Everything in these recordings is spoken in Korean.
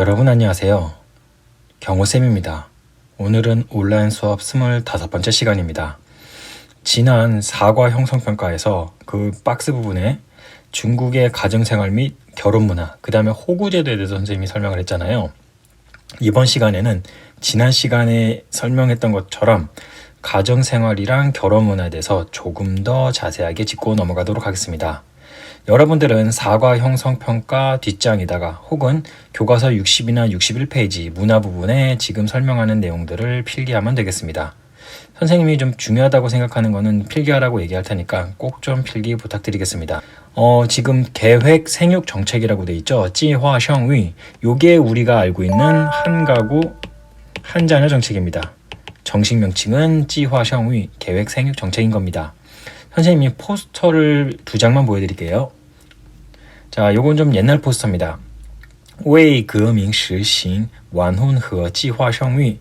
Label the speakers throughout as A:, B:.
A: 여러분 안녕하세요. 경호쌤입니다. 오늘은 온라인 수업 25번째 시간입니다. 지난 사과 형성평가에서 그 박스 부분에 중국의 가정생활 및 결혼문화, 그 다음에 호구제도에 대해서 선생님이 설명을 했잖아요. 이번 시간에는 지난 시간에 설명했던 것처럼 가정생활이랑 결혼문화에 대해서 조금 더 자세하게 짚고 넘어가도록 하겠습니다. 여러분들은 사과 형성평가 뒷장에다가 혹은 교과서 60이나 61페이지 문화 부분에 지금 설명하는 내용들을 필기하면 되겠습니다. 선생님이 좀 중요하다고 생각하는 거는 필기하라고 얘기할 테니까 꼭 좀 필기 부탁드리겠습니다. 지금 계획 생육 정책이라고 돼 있죠. 지화生育. 요게 우리가 알고 있는 한 가구 한 자녀 정책입니다. 정식 명칭은 지화生育 계획 생육 정책인 겁니다. 선생님이 포스터를 2장만 보여드릴게요. 자, 요건 좀 옛날 포스터입니다. 为革命实行晚婚和计划生育.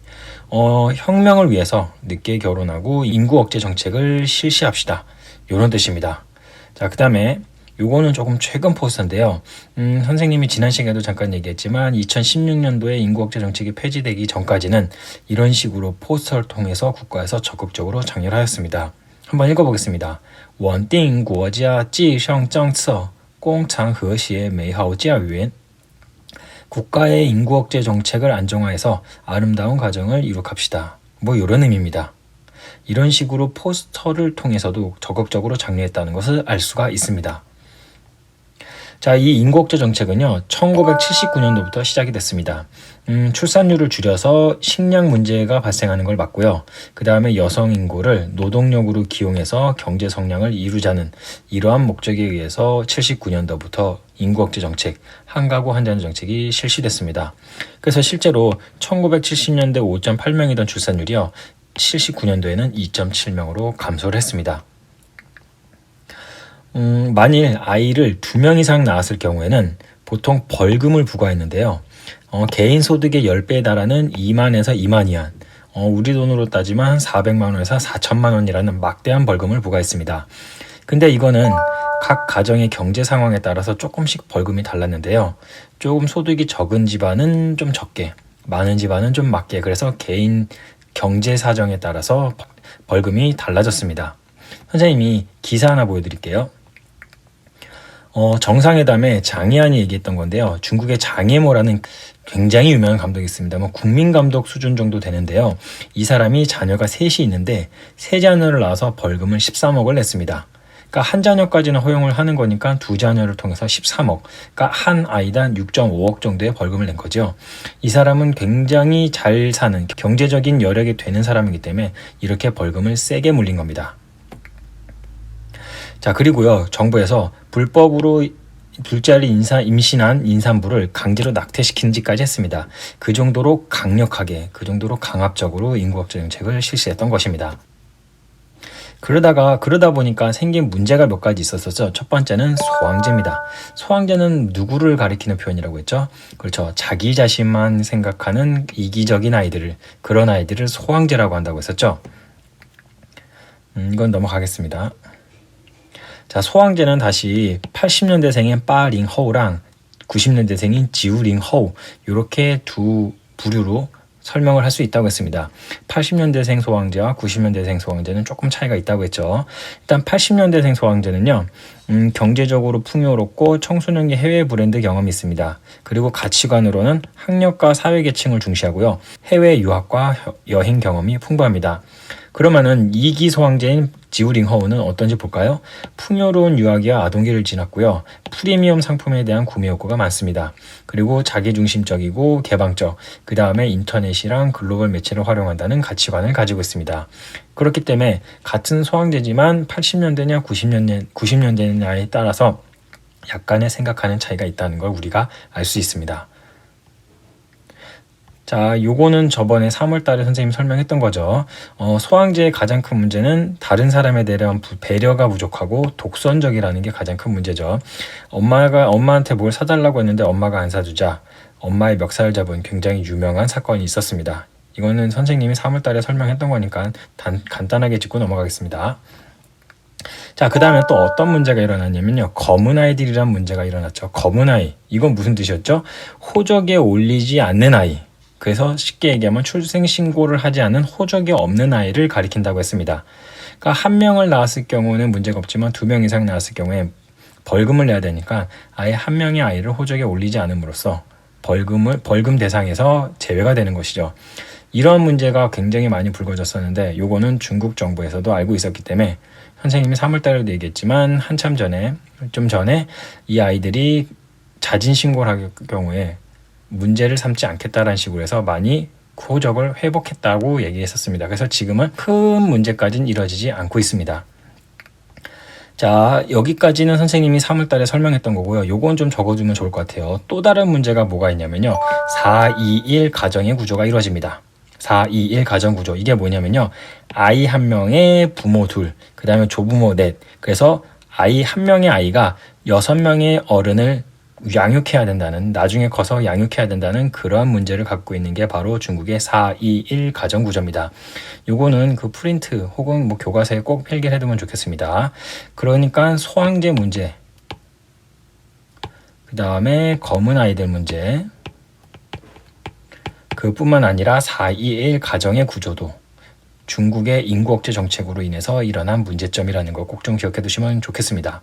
A: 혁명을 위해서 늦게 결혼하고 인구 억제 정책을 실시합시다. 요런 뜻입니다. 자, 그 다음에 요거는 조금 최근 포스터인데요. 선생님이 지난 시간에도 잠깐 얘기했지만 2016년도에 인구 억제 정책이 폐지되기 전까지는 이런 식으로 포스터를 통해서 국가에서 적극적으로 장려하였습니다. 한번 읽어보겠습니다. 稳定国家计生政策公常和谐美好家园. 국가의 인구 억제 정책을 안정화해서 아름다운 가정을 이룩합시다. 뭐 이런 의미입니다. 이런 식으로 포스터를 통해서도 적극적으로 장려했다는 것을 알 수가 있습니다. 자, 이 인구 억제 정책은요, 1979년도부터 시작이 됐습니다. 출산율을 줄여서 식량 문제가 발생하는 걸 막고요. 그 다음에 여성 인구를 노동력으로 기용해서 경제 성장을 이루자는 이러한 목적에 의해서 79년도부터 인구 억제 정책, 한 가구 한 자녀 정책이 실시됐습니다. 그래서 실제로 1970년대 5.8명이던 출산율이요, 79년도에는 2.7명으로 감소를 했습니다. 만일 아이를 2명 이상 낳았을 경우에는 보통 벌금을 부과했는데요. 개인 소득의 10배에 달하는 2만에서 2만 이한, 우리 돈으로 따지면 400만 원에서 4천만 원이라는 막대한 벌금을 부과했습니다. 근데 이거는 각 가정의 경제 상황에 따라서 조금씩 벌금이 달랐는데요. 조금 소득이 적은 집안은 좀 적게, 많은 집안은 좀 많게, 그래서 개인 경제 사정에 따라서 벌금이 달라졌습니다. 선생님이 기사 하나 보여드릴게요. 정상회담에 장이안이 얘기했던 건데요. 중국의 장예모라는 굉장히 유명한 감독이 있습니다. 뭐 국민감독 수준 정도 되는데요. 이 사람이 자녀가 셋이 있는데 세 자녀를 낳아서 벌금을 13억을 냈습니다. 그러니까 한 자녀까지는 허용을 하는 거니까 두 자녀를 통해서 13억, 그러니까 한 아이당 6.5억 정도의 벌금을 낸 거죠. 이 사람은 굉장히 잘 사는 경제적인 여력이 되는 사람이기 때문에 이렇게 벌금을 세게 물린 겁니다. 자, 그리고요, 정부에서 불법으로 둘째를 임신한 임산부를 강제로 낙태시키는지까지 했습니다. 그 정도로 강력하게, 그 정도로 강압적으로 인구 억제 정책을 실시했던 것입니다. 그러다 보니까 생긴 문제가 몇 가지 있었었죠. 첫 번째는 소황제입니다. 소황제는 누구를 가리키는 표현이라고 했죠? 그렇죠. 자기 자신만 생각하는 이기적인 아이들을, 그런 아이들을 소황제라고 한다고 했었죠. 이건 넘어가겠습니다. 자, 소황제는 다시 80년대생인 빠링허우랑 90년대생인 지우링허우, 이렇게 두 부류로 설명을 할 수 있다고 했습니다. 80년대생 소황제와 90년대생 소황제는 조금 차이가 있다고 했죠. 일단 80년대생 소황제는요, 경제적으로 풍요롭고 청소년기 해외 브랜드 경험이 있습니다. 그리고 가치관으로는 학력과 사회계층을 중시하고요. 해외 유학과 여행 경험이 풍부합니다. 그러면은 2기 소황제인 지우링허우는 어떤지 볼까요? 풍요로운 유아기와 아동기를 지났고요. 프리미엄 상품에 대한 구매 욕구가 많습니다. 그리고 자기중심적이고 개방적, 그 다음에 인터넷이랑 글로벌 매체를 활용한다는 가치관을 가지고 있습니다. 그렇기 때문에 같은 소황제지만 80년대냐 90년대냐에 따라서 약간의 생각하는 차이가 있다는 걸 우리가 알 수 있습니다. 자, 요거는 저번에 3월달에 선생님이 설명했던 거죠. 소황제의 가장 큰 문제는 다른 사람에 대한 배려가 부족하고 독선적이라는 게 가장 큰 문제죠. 엄마한테 뭘 사달라고 했는데 엄마가 안 사주자 엄마의 멱살을 잡은 굉장히 유명한 사건이 있었습니다. 이거는 선생님이 3월달에 설명했던 거니까 간단하게 짚고 넘어가겠습니다. 자, 그 다음에 또 어떤 문제가 일어났냐면요. 검은 아이들이란 문제가 일어났죠. 검은 아이. 이건 무슨 뜻이었죠? 호적에 올리지 않는 아이. 그래서 쉽게 얘기하면 출생신고를 하지 않은 호적이 없는 아이를 가리킨다고 했습니다. 그러니까 한 명을 낳았을 경우는 문제가 없지만 2명 이상 낳았을 경우에 벌금을 내야 되니까 아예 한 명의 아이를 호적에 올리지 않음으로써 벌금 대상에서 제외가 되는 것이죠. 이런 문제가 굉장히 많이 불거졌었는데 요거는 중국 정부에서도 알고 있었기 때문에 선생님이 3월달에도 얘기했지만 한참 전에 좀 전에 이 아이들이 자진 신고를 할 경우에 문제를 삼지 않겠다라는 식으로 해서 많이 호적을 회복했다고 얘기했었습니다. 그래서 지금은 큰 문제까지는 이뤄지지 않고 있습니다. 자, 여기까지는 선생님이 3월달에 설명했던 거고요. 요건 좀 적어두면 좋을 것 같아요. 또 다른 문제가 뭐가 있냐면요. 4-2-1 가정의 구조가 이루어집니다. 4-2-1 가정 구조. 이게 뭐냐면요. 아이 한 명에 부모 둘, 그 다음에 조부모 넷. 그래서 아이 한 명의 아이가 6명의 어른을 양육해야 된다는, 나중에 커서 양육해야 된다는 그러한 문제를 갖고 있는 게 바로 중국의 4-2-1 가정 구조입니다. 요거는 그 프린트 혹은 뭐 교과서에 꼭 필기해 두면 좋겠습니다. 그러니까 소황제 문제, 그 다음에 검은 아이들 문제, 그뿐만 아니라 4-2-1 가정의 구조도 중국의 인구 억제 정책으로 인해서 일어난 문제점이라는 거 꼭 좀 기억해 두시면 좋겠습니다.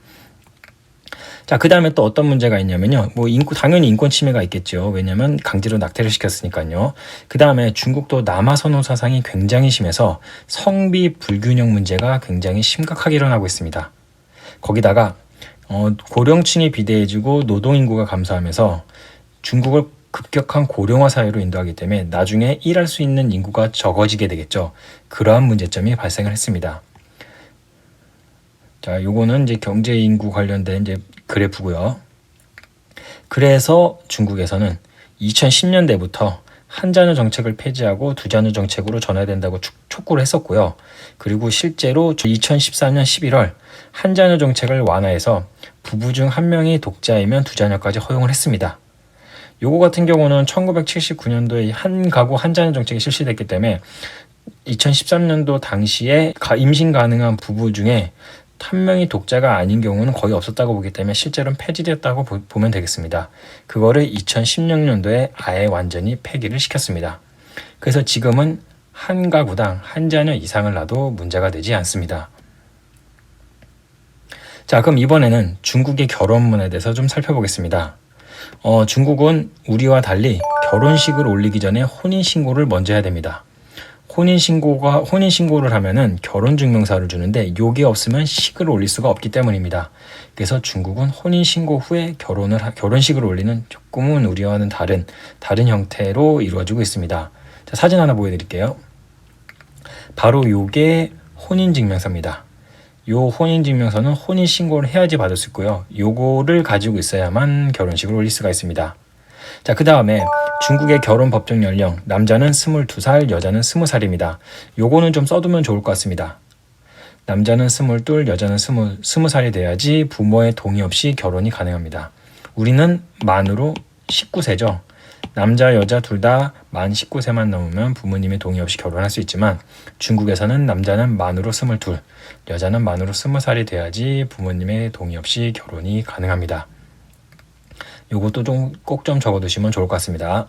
A: 자, 그 다음에 또 어떤 문제가 있냐면요. 뭐 당연히 인권 침해가 있겠죠. 왜냐면 강제로 낙태를 시켰으니까요. 그 다음에 중국도 남아 선호 사상이 굉장히 심해서 성비 불균형 문제가 굉장히 심각하게 일어나고 있습니다. 거기다가 고령층이 비대해지고 노동인구가 감소하면서 중국을 급격한 고령화 사회로 인도하기 때문에 나중에 일할 수 있는 인구가 적어지게 되겠죠. 그러한 문제점이 발생을 했습니다. 자, 요거는 이제 경제 인구 관련된 이제 그래프고요. 그래서 중국에서는 2010년대부터 한 자녀 정책을 폐지하고 두 자녀 정책으로 전환된다고 촉구를 했었고요. 그리고 실제로 2014년 11월 한 자녀 정책을 완화해서 부부 중 한 명이 독자이면 두 자녀까지 허용을 했습니다. 요거 같은 경우는 1979년도에 한 가구 한 자녀 정책이 실시됐기 때문에 2013년도 당시에 임신 가능한 부부 중에 한 명이 독자가 아닌 경우는 거의 없었다고 보기 때문에 실제로는 폐지됐다고 보면 되겠습니다. 그거를 2016년도에 아예 완전히 폐기를 시켰습니다. 그래서 지금은 한 가구당 한 자녀 이상을 낳아도 문제가 되지 않습니다. 자, 그럼 이번에는 중국의 결혼문에 대해서 좀 살펴보겠습니다. 중국은 우리와 달리 결혼식을 올리기 전에 혼인신고를 먼저 해야 됩니다. 혼인신고를 하면은 결혼증명서를 주는데 요게 없으면 식을 올릴 수가 없기 때문입니다. 그래서 중국은 혼인신고 후에 결혼식을 올리는 조금은 우리와는 다른 형태로 이루어지고 있습니다. 자, 사진 하나 보여드릴게요. 바로 요게 혼인증명서입니다. 요 혼인증명서는 혼인신고를 해야지 받을 수 있고요. 요거를 가지고 있어야만 결혼식을 올릴 수가 있습니다. 자, 그 다음에 중국의 결혼 법정 연령, 남자는 22살, 여자는 20살입니다. 요거는 좀 써두면 좋을 것 같습니다. 남자는 22, 여자는 20살이 돼야지 부모의 동의 없이 결혼이 가능합니다. 우리는 만으로 19세죠. 남자, 여자 둘 다 만 19세만 넘으면 부모님의 동의 없이 결혼할 수 있지만 중국에서는 남자는 만으로 22, 여자는 만으로 20살이 돼야지 부모님의 동의 없이 결혼이 가능합니다. 요것도 꼭 좀 적어두시면 좋을 것 같습니다.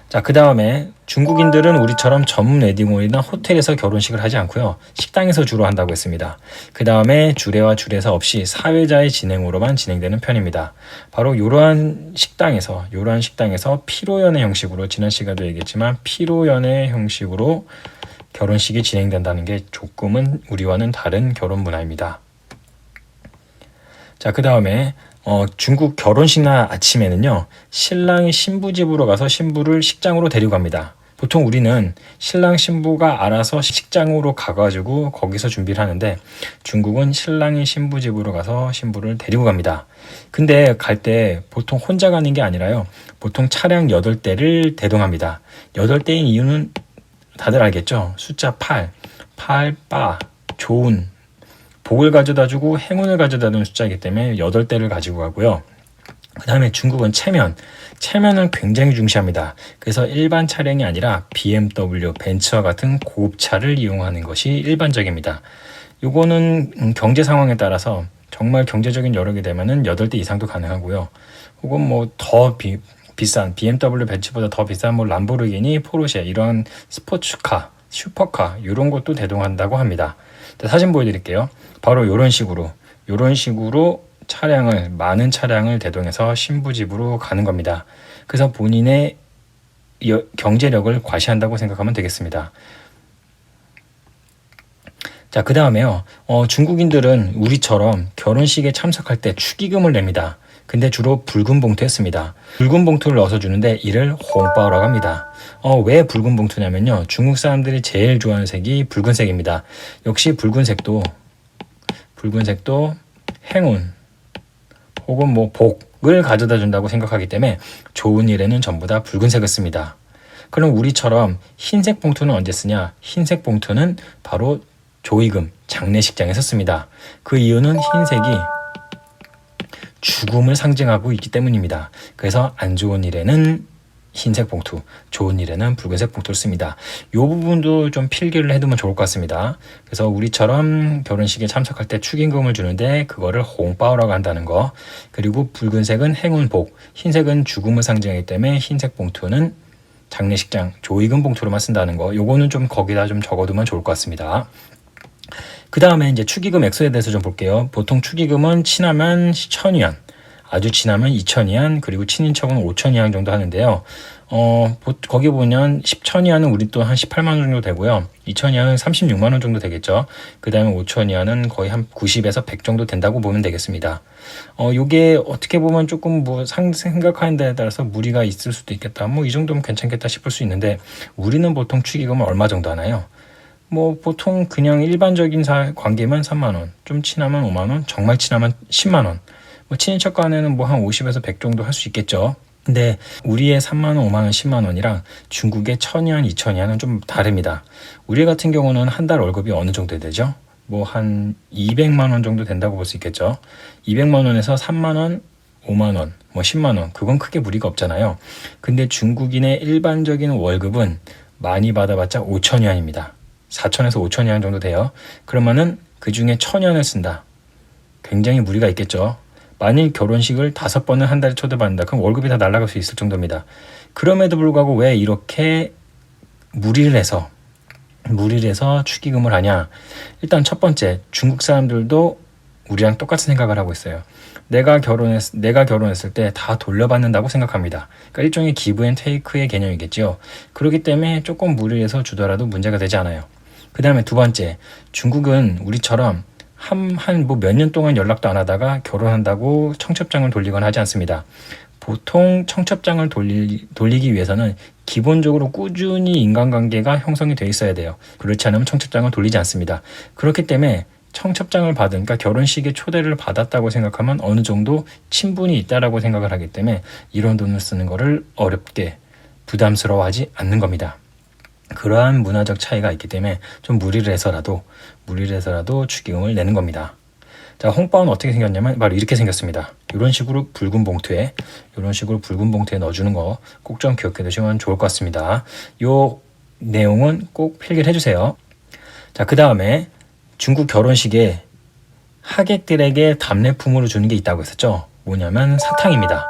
A: 자, 그 다음에 중국인들은 우리처럼 전문 웨딩홀이나 호텔에서 결혼식을 하지 않고요. 식당에서 주로 한다고 했습니다. 그 다음에 주례와 주례사 없이 사회자의 진행으로만 진행되는 편입니다. 바로 이러한 식당에서 피로연회 형식으로, 지난 시간에도 얘기했지만 피로연회 형식으로 결혼식이 진행된다는 게 조금은 우리와는 다른 결혼 문화입니다. 자, 그 다음에 중국 결혼식날 아침에는요, 신랑이 신부 집으로 가서 신부를 식장으로 데리고 갑니다. 보통 우리는 신랑 신부가 알아서 식장으로 가가지고 거기서 준비를 하는데 중국은 신랑이 신부 집으로 가서 신부를 데리고 갑니다. 근데 갈 때 보통 혼자 가는 게 아니라요, 보통 차량 8대를 대동합니다. 8대인 이유는 다들 알겠죠? 숫자 8, 좋은, 복을 가져다주고 행운을 가져다주는 숫자이기 때문에 8대를 가지고 가고요. 그 다음에 중국은 체면을 굉장히 중시합니다. 그래서 일반 차량이 아니라 BMW, 벤츠와 같은 고급차를 이용하는 것이 일반적입니다. 요거는 경제 상황에 따라서 정말 경제적인 여력이 되면은 8대 이상도 가능하고요. 혹은 뭐 더 비싼 BMW 벤츠보다 더 비싼 뭐 람보르기니, 포르쉐 이런 스포츠카, 슈퍼카 이런 것도 대동한다고 합니다. 사진 보여드릴게요. 바로 이런 식으로 많은 차량을 대동해서 신부집으로 가는 겁니다. 그래서 본인의 경제력을 과시한다고 생각하면 되겠습니다. 자, 그 다음에요. 중국인들은 우리처럼 결혼식에 참석할 때 축의금을 냅니다. 근데 주로 붉은 봉투에 씁니다. 붉은 봉투를 넣어서 주는데 이를 홍바오라고 합니다. 왜 붉은 봉투냐면요. 중국 사람들이 제일 좋아하는 색이 붉은색입니다. 역시 붉은색도 행운 혹은 뭐 복을 가져다 준다고 생각하기 때문에 좋은 일에는 전부 다 붉은색을 씁니다. 그럼 우리처럼 흰색 봉투는 언제 쓰냐? 흰색 봉투는 바로 조의금, 장례식장에서 씁니다. 그 이유는 흰색이 죽음을 상징하고 있기 때문입니다. 그래서 안 좋은 일에는 흰색 봉투, 좋은 일에는 붉은색 봉투를 씁니다. 이 부분도 좀 필기를 해두면 좋을 것 같습니다. 그래서 우리처럼 결혼식에 참석할 때 축의금을 주는데 그거를 홍바오라고 한다는 거. 그리고 붉은색은 행운 복, 흰색은 죽음을 상징하기 때문에 흰색 봉투는 장례식장, 조의금 봉투로만 쓴다는 거. 요거는 좀 거기다 좀 적어두면 좋을 것 같습니다. 그 다음에 이제 축의금 액수에 대해서 좀 볼게요. 보통 축의금은 친하면 1,000위안, 아주 친하면 2,000위안, 그리고 친인척은 5,000위안 정도 하는데요. 거기 보면 10,000위안은 우리 또 한 18만 원 정도 되고요. 2,000위안은 36만 원 정도 되겠죠. 그 다음에 5,000위안은 거의 한 90에서 100 정도 된다고 보면 되겠습니다. 요게 어떻게 보면 조금 뭐 생각하는 데에 따라서 무리가 있을 수도 있겠다. 뭐 이 정도면 괜찮겠다 싶을 수 있는데 우리는 보통 축의금을 얼마 정도 하나요? 뭐 보통 그냥 일반적인 관계면 3만 원, 좀 친하면 5만 원, 정말 친하면 10만 원. 뭐 친인척 간에는 뭐 한 50에서 100 정도 할 수 있겠죠. 근데 우리의 3만 원, 5만 원, 10만 원이랑 중국의 1,000위안, 2,000위안은 좀 다릅니다. 우리 같은 경우는 한 달 월급이 어느 정도 되죠? 뭐 한 200만 원 정도 된다고 볼 수 있겠죠. 200만 원에서 3만 원, 5만 원, 뭐 10만 원, 그건 크게 무리가 없잖아요. 근데 중국인의 일반적인 월급은 많이 받아봤자 5,000위안입니다. 4,000에서 5,000위안 정도 돼요. 그러면은 그 중에 1,000위안을 쓴다. 굉장히 무리가 있겠죠. 만일 결혼식을 5번을 한 달에 초대받는다. 그럼 월급이 다 날아갈 수 있을 정도입니다. 그럼에도 불구하고 왜 이렇게 무리를 해서 축의금을 하냐? 일단 첫 번째, 중국 사람들도 우리랑 똑같은 생각을 하고 있어요. 내가 결혼했을 때 다 돌려받는다고 생각합니다. 그러니까 일종의 기브 앤 테이크의 개념이겠죠. 그렇기 때문에 조금 무리를 해서 주더라도 문제가 되지 않아요. 그 다음에 두 번째, 중국은 우리처럼 뭐 몇 년 동안 연락도 안 하다가 결혼한다고 청첩장을 돌리거나 하지 않습니다. 보통 청첩장을 돌리기 위해서는 기본적으로 꾸준히 인간관계가 형성이 돼 있어야 돼요. 그렇지 않으면 청첩장을 돌리지 않습니다. 그렇기 때문에 청첩장을 그러니까 결혼식에 초대를 받았다고 생각하면 어느 정도 친분이 있다라고 생각을 하기 때문에 이런 돈을 쓰는 거를 어렵게 부담스러워하지 않는 겁니다. 그러한 문화적 차이가 있기 때문에 좀 무리를 해서라도 축의금을 내는 겁니다. 자, 홍바오는 어떻게 생겼냐면 바로 이렇게 생겼습니다. 이런 식으로 붉은 봉투에 넣어주는 거 꼭 좀 기억해 두시면 좋을 것 같습니다. 요 내용은 꼭 필기를 해주세요. 자, 그 다음에 중국 결혼식에 하객들에게 답례품으로 주는 게 있다고 했었죠. 뭐냐면 사탕입니다.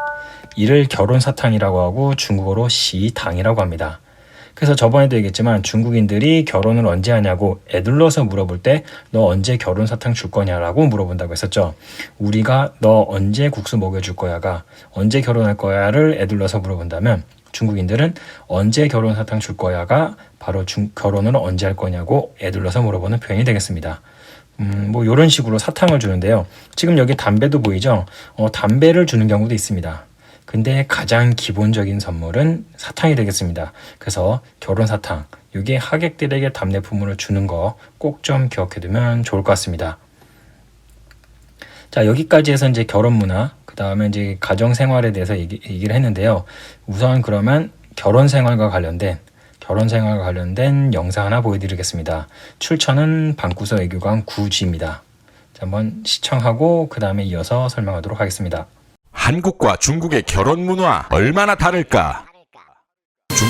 A: 이를 결혼 사탕이라고 하고 중국어로 시당이라고 합니다. 그래서 저번에도 얘기했지만 중국인들이 결혼을 언제 하냐고 애둘러서 물어볼 때 너 언제 결혼 사탕 줄 거냐라고 물어본다고 했었죠. 우리가 너 언제 국수 먹여줄 거야가 언제 결혼할 거야를 애둘러서 물어본다면 중국인들은 언제 결혼 사탕 줄 거야가 바로 결혼을 언제 할 거냐고 애둘러서 물어보는 표현이 되겠습니다. 뭐 이런 식으로 사탕을 주는데요. 지금 여기 담배도 보이죠? 담배를 주는 경우도 있습니다. 근데 가장 기본적인 선물은 사탕이 되겠습니다. 그래서 결혼 사탕, 이게 하객들에게 답례품으로 주는 거 꼭 좀 기억해두면 좋을 것 같습니다. 자, 여기까지 해서 이제 결혼 문화, 그 다음에 이제 가정 생활에 대해서 얘기를 했는데요. 우선 그러면 결혼 생활과 관련된 영상 하나 보여드리겠습니다. 출처는 방구석 애교관 구지입니다. 자, 한번 시청하고 그 다음에 이어서 설명하도록 하겠습니다.
B: 한국과 중국의 결혼 문화 얼마나 다를까?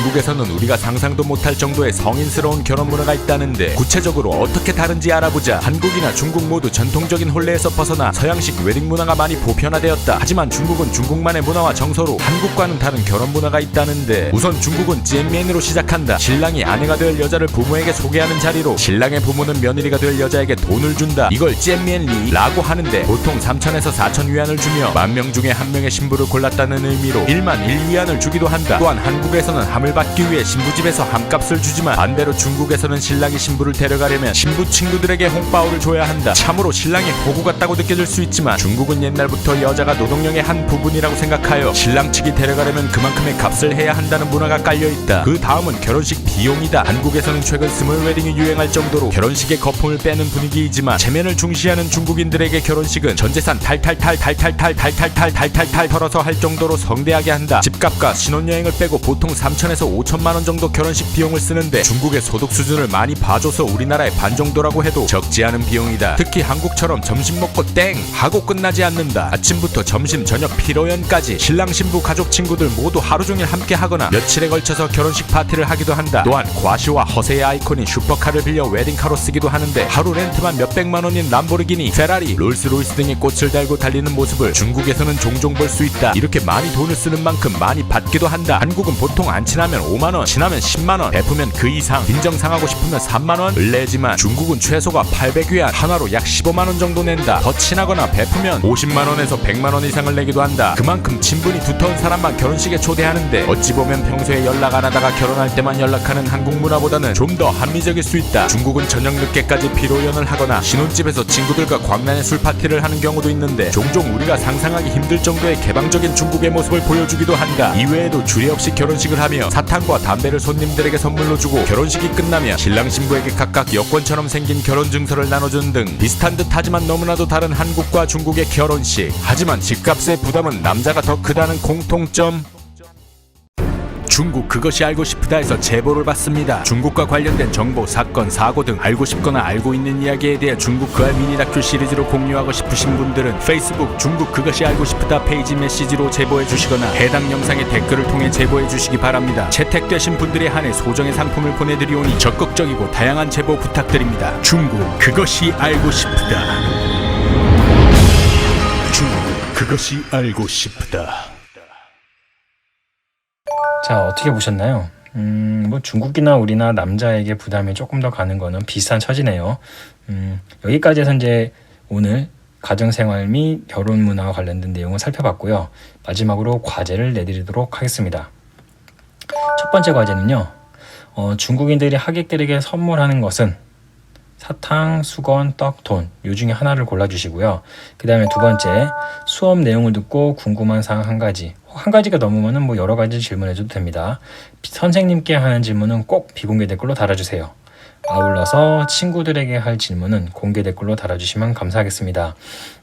B: 중국에서는 우리가 상상도 못할 정도의 성인스러운 결혼 문화가 있다는데 구체적으로 어떻게 다른지 알아보자. 한국이나 중국 모두 전통적인 혼례에서 벗어나 서양식 웨딩 문화가 많이 보편화되었다. 하지만 중국은 중국만의 문화와 정서로 한국과는 다른 결혼 문화가 있다는데, 우선 중국은 찌엔미엔으로 시작한다. 신랑이 아내가 될 여자를 부모에게 소개하는 자리로 신랑의 부모는 며느리가 될 여자에게 돈을 준다. 이걸 찌엔미엔리라고 하는데, 보통 3천에서 4천 위안을 주며 10,000명 중에 한 명의 신부를 골랐다는 의미로 1만 1위안을 주기도 한다. 또한 한국에서는 함을 받기 위해 신부집에서 함값을 주지만, 반대로 중국에서는 신랑이 신부를 데려가려면 신부 친구들에게 홍바오를 줘야 한다. 참으로 신랑이 호구 같다고 느껴질 수 있지만, 중국은 옛날부터 여자가 노동력의 한 부분이라고 생각하여 신랑 측이 데려가려면 그만큼의 값을 해야 한다는 문화가 깔려있다. 그 다음은 결혼식 비용이다. 한국에서는 최근 스몰 웨딩이 유행할 정도로 결혼식의 거품을 빼는 분위기이지만, 체면을 중시하는 중국인들에게 결혼식은 전재산 탈탈탈 털어서 할 정도로 성대하게 한다. 집값과 신혼여행을 빼고 보통 3천에서 5천만 원 정도 결혼식 비용을 쓰는데, 중국의 소득 수준을 많이 봐줘서 우리나라의 반 정도라고 해도 적지 않은 비용이다. 특히 한국처럼 점심 먹고 땡 하고 끝나지 않는다. 아침부터 점심 저녁 피로연까지 신랑 신부 가족 친구들 모두 하루 종일 함께 하거나 며칠에 걸쳐서 결혼식 파티를 하기도 한다. 또한 과시와 허세의 아이콘인 슈퍼카를 빌려 웨딩카로 쓰기도 하는데, 하루 렌트만 몇백만 원인 람보르기니, 페라리, 롤스로이스 등의 꽃을 달고 달리는 모습을 중국에서는 종종 볼 수 있다. 이렇게 많이 돈을 쓰는 만큼 많이 받기도 한다. 한국은 보통 안 친하면 5만 원, 친하면 10만 원, 베푸면 그 이상, 빈정상하고 싶으면 3만 원을 내지만, 중국은 최소가 800위안, 하나로 약 15만 원 정도 낸다. 더 친하거나 베푸면 50만 원에서 100만 원 이상을 내기도 한다. 그만큼 친분이 두터운 사람만 결혼식에 초대하는데, 어찌 보면 평소에 연락 안 하다가 결혼할 때만 연락하는 한국 문화보다는 좀 더 합리적일 수 있다. 중국은 저녁 늦게까지 피로연을 하거나 신혼집에서 친구들과 광란의 술 파티를 하는 경우도 있는데, 종종 우리가 상상하기 힘들 정도의 개방적인 중국의 모습을 보여주기도 한다. 이외에도 주례 없이 결혼식을 하며 사탕과 담배를 손님들에게 선물로 주고, 결혼식이 끝나면 신랑 신부에게 각각 여권처럼 생긴 결혼 증서를 나눠주는 등 비슷한 듯 하지만 너무나도 다른 한국과 중국의 결혼식. 하지만 집값의 부담은 남자가 더 크다는 공통점. 중국 그것이 알고 싶다에서 제보를 받습니다. 중국과 관련된 정보, 사건, 사고 등 알고 싶거나 알고 있는 이야기에 대해 중국 그알 미니 다큐 시리즈로 공유하고 싶으신 분들은 페이스북 중국 그것이 알고 싶다 페이지 메시지로 제보해 주시거나 해당 영상의 댓글을 통해 제보해 주시기 바랍니다. 채택되신 분들에 한해 소정의 상품을 보내드리오니 적극적이고 다양한 제보 부탁드립니다. 중국 그것이 알고 싶다. 중국 그것이 알고 싶다.
A: 자, 어떻게 보셨나요? 뭐 중국이나 우리나 남자에게 부담이 조금 더 가는 거는 비슷한 처지네요. 여기까지 해서 이제 오늘 가정생활 및 결혼 문화와 관련된 내용을 살펴봤고요. 마지막으로 과제를 내드리도록 하겠습니다. 첫 번째 과제는요. 중국인들이 하객들에게 선물하는 것은 사탕, 수건, 떡, 돈, 요 중에 하나를 골라주시고요. 그 다음에 두 번째, 수업 내용을 듣고 궁금한 사항 한 가지, 한 가지가 넘으면 뭐 여러 가지 질문해줘도 됩니다. 선생님께 하는 질문은 꼭 비공개 댓글로 달아주세요. 아울러서 친구들에게 할 질문은 공개 댓글로 달아주시면 감사하겠습니다.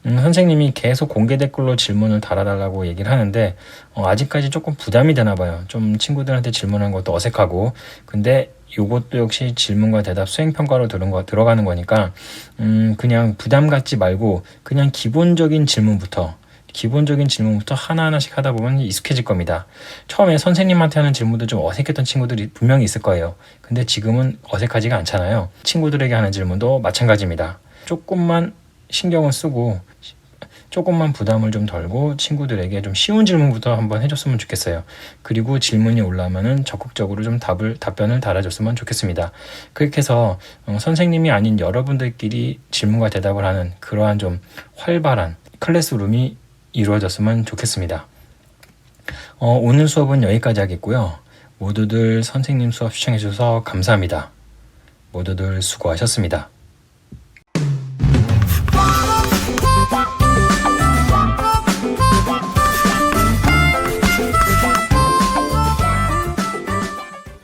A: 선생님이 계속 공개 댓글로 질문을 달아달라고 얘기를 하는데 아직까지 조금 부담이 되나 봐요. 좀 친구들한테 질문하는 것도 어색하고, 근데 요것도 역시 질문과 대답 수행평가로 들어가는 거니까 그냥 부담 갖지 말고 그냥 기본적인 질문부터 하나하나씩 하다 보면 익숙해질 겁니다. 처음에 선생님한테 하는 질문도 좀 어색했던 친구들이 분명히 있을 거예요. 근데 지금은 어색하지가 않잖아요. 친구들에게 하는 질문도 마찬가지입니다. 조금만 신경을 쓰고 조금만 부담을 좀 덜고 친구들에게 좀 쉬운 질문부터 한번 해줬으면 좋겠어요. 그리고 질문이 올라오면은 적극적으로 좀 답변을 달아줬으면 좋겠습니다. 그렇게 해서 선생님이 아닌 여러분들끼리 질문과 대답을 하는 그러한 좀 활발한 클래스룸이 이루어졌으면 좋겠습니다. 오늘 수업은 여기까지 하겠고요. 모두들 선생님 수업 시청해 주셔서 감사합니다. 모두들 수고하셨습니다.